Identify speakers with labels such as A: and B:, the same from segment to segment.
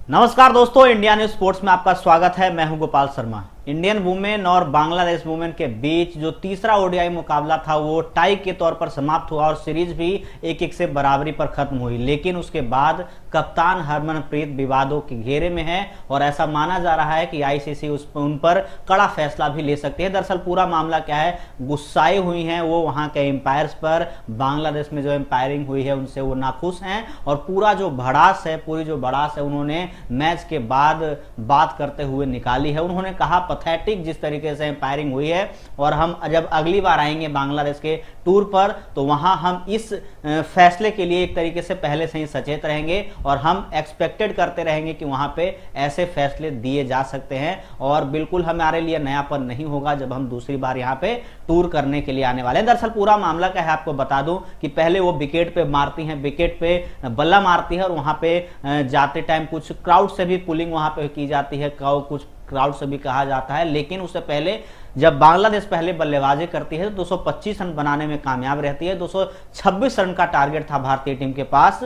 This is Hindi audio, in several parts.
A: नमस्कार दोस्तों, इंडिया न्यूज स्पोर्ट्स में आपका स्वागत है। मैं हूं गोपाल शर्मा। इंडियन वुमेन और बांग्लादेश वुमेन के बीच जो तीसरा ओडीआई मुकाबला था वो टाई के तौर पर समाप्त हुआ और सीरीज भी 1-1 से बराबरी पर खत्म हुई। लेकिन उसके बाद कप्तान हरमनप्रीत विवादों के घेरे में है और ऐसा माना जा रहा है कि आईसीसी उन पर कड़ा फैसला भी ले सकती है। दरअसल पूरा मामला क्या है, गुस्साई हुई हैं वो वहां के एम्पायर्स पर, बांग्लादेश में जो एम्पायरिंग हुई है उनसे वो नाखुश हैं और पूरी जो भड़ास है उन्होंने मैच के बाद बात करते हुए निकाली है। उन्होंने कहा पैथेटिक जिस तरीके से एम्पायरिंग हुई है और हम जब अगली बार आएंगे बांग्लादेश के टूर पर तो वहां हम इस फैसले के लिए एक तरीके से पहले से ही सचेत रहेंगे और हम एक्सपेक्टेड करते रहेंगे कि वहां पे ऐसे फैसले दिए जा सकते हैं और बिल्कुल हमारे लिए नयापन नहीं होगा जब हम दूसरी बार यहाँ पे टूर करने के लिए आने वाले हैं। दरअसल पूरा मामला क्या है आपको बता दूं कि पहले वो विकेट पे मारती हैं, विकेट पे बल्ला मारती है और वहां पे जाते टाइम कुछ क्राउड से भी पुलिंग वहां पे की जाती है, कुछ क्राउड से भी कहा जाता है। लेकिन उससे पहले जब बांग्लादेश पहले बल्लेबाजी करती है तो 225 रन बनाने में कामयाब रहती है। 226 रन का टारगेट था भारतीय टीम के पास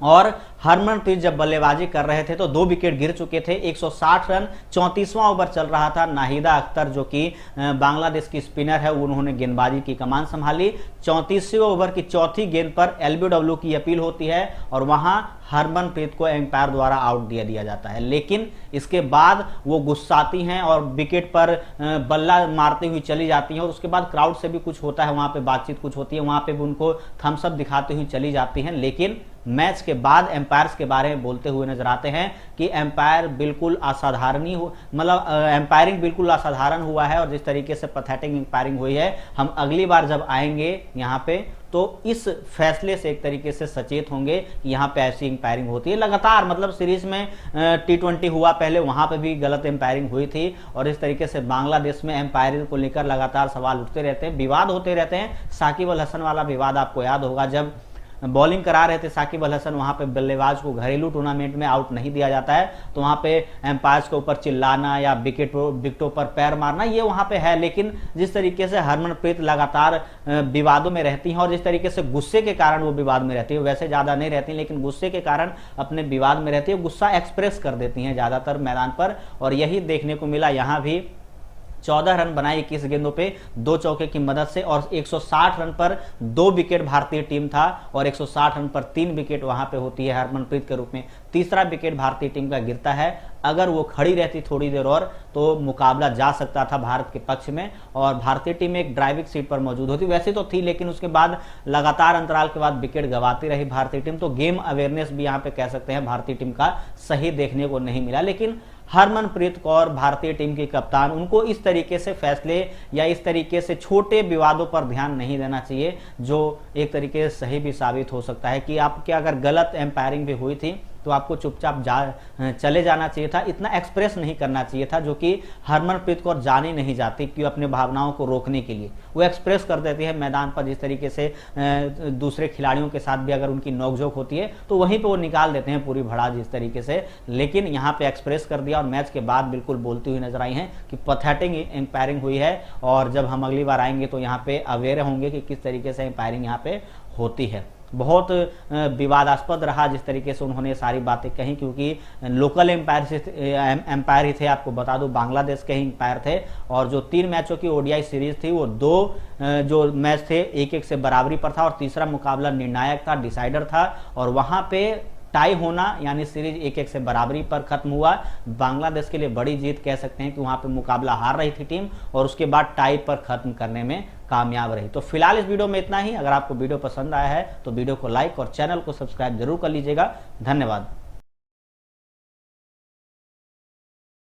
A: और हरमनप्रीत जब बल्लेबाजी कर रहे थे तो 2 विकेट गिर चुके थे। 160 रन 34वां ओवर चल रहा था। नाहिदा अख्तर जो कि बांग्लादेश की स्पिनर है उन्होंने गेंदबाजी की कमान संभाली। 34वें ओवर की चौथी गेंद पर एलबीडब्ल्यू की अपील होती है और वहां हरमनप्रीत को एम्पायर द्वारा आउट दिया जाता है। लेकिन इसके बाद वो गुस्साती हैं और विकेट पर बल्ला मारती हुई चली जाती हैं और उसके बाद क्राउड से भी कुछ होता है, वहां पे बातचीत कुछ होती है, वहां पे भी उनको थम्स अप दिखाती हुई चली जाती हैं। लेकिन मैच के बाद एम्पायर्स के बारे में बोलते हुए नजर आते हैं कि एम्पायर बिल्कुल असाधारण मतलब एम्पायरिंग बिल्कुल असाधारण हुआ है और जिस तरीके से पैथेटिक एम्पायरिंग हुई है हम अगली बार जब आएंगे यहाँ पे तो इस फैसले से एक तरीके से सचेत होंगे कि यहाँ पे ऐसी एम्पायरिंग होती है लगातार। मतलब सीरीज में T20 हुआ पहले, वहां पे भी गलत एम्पायरिंग हुई थी और इस तरीके से बांग्लादेश में एम्पायरिंग को लेकर लगातार सवाल उठते रहते हैं, विवाद होते रहते हैं। साकिब अल हसन वाला विवाद आपको याद होगा, जब बॉलिंग करा रहे थे साकिब अल हसन, वहां पे बल्लेबाज को घरेलू टूर्नामेंट में आउट नहीं दिया जाता है तो वहां पे एम्पायर्स के ऊपर चिल्लाना या विकेटों पर पैर मारना ये वहां पे है। लेकिन जिस तरीके से हरमनप्रीत लगातार विवादों में रहती हैं और जिस तरीके से गुस्से के कारण वो विवाद में रहती है, वैसे ज्यादा नहीं रहती लेकिन गुस्से के कारण अपने विवाद में रहती है, गुस्सा एक्सप्रेस कर देती हैं ज्यादातर मैदान पर और यही देखने को मिला। यहाँ भी 14 रन बनाए 21 गेंदों पे 2 चौके की मदद से और 160 रन पर 2 विकेट भारतीय टीम था और 160 रन पर 3 विकेट वहां पे होती है हरमनप्रीत के रूप में। तीसरा विकेट भारतीय टीम का गिरता है। अगर वो खड़ी रहती थोड़ी देर और तो मुकाबला जा सकता था भारत के पक्ष में और भारतीय टीम एक ड्राइविंग सीट पर मौजूद होती, वैसे तो थी लेकिन उसके बाद लगातार अंतराल के बाद विकेट गंवाती रही भारतीय टीम। तो गेम अवेयरनेस भी यहाँ पे कह सकते हैं भारतीय टीम का सही देखने को नहीं मिला। लेकिन हरमनप्रीत कौर भारतीय टीम की कप्तान, उनको इस तरीके से फैसले या इस तरीके से छोटे विवादों पर ध्यान नहीं देना चाहिए जो एक तरीके से सही भी साबित हो सकता है कि आपके अगर गलत एम्पायरिंग भी हुई थी तो आपको चुपचाप चले जाना चाहिए था, इतना एक्सप्रेस नहीं करना चाहिए था जो कि हरमनप्रीत कौर जाने नहीं जाती कि अपने भावनाओं को रोकने के लिए वो एक्सप्रेस कर देती है मैदान पर। जिस तरीके से दूसरे खिलाड़ियों के साथ भी अगर उनकी नोकझोंक होती है तो वहीं पे वो निकाल देते हैं पूरी भड़ास जिस तरीके से, लेकिन यहाँ पे एक्सप्रेस कर दिया और मैच के बाद बिल्कुल बोलती हुई नजर आई हैं कि पैथेटिक एम्पायरिंग हुई है और जब हम अगली बार आएंगे तो यहाँ पे अवेयर होंगे कि किस तरीके से एम्पायरिंग यहाँ पे होती है। बहुत विवादास्पद रहा जिस तरीके से उन्होंने सारी बातें कही क्योंकि लोकल एम्पायर ही थे। आपको बता दूं बांग्लादेश के ही एम्पायर थे और जो 3 मैचों की ओडीआई सीरीज थी वो 2 जो मैच थे 1-1 से बराबरी पर था और तीसरा मुकाबला निर्णायक था, डिसाइडर था और वहां पे टाई होना यानी सीरीज 1-1 से बराबरी पर खत्म हुआ। बांग्लादेश के लिए बड़ी जीत कह सकते हैं कि वहां पे मुकाबला हार रही थी टीम और उसके बाद टाई पर खत्म करने में कामयाब रही। तो फिलहाल इस वीडियो में इतना ही। अगर आपको वीडियो पसंद आया है तो वीडियो को लाइक और चैनल को सब्सक्राइब जरूर कर लीजिएगा। धन्यवाद।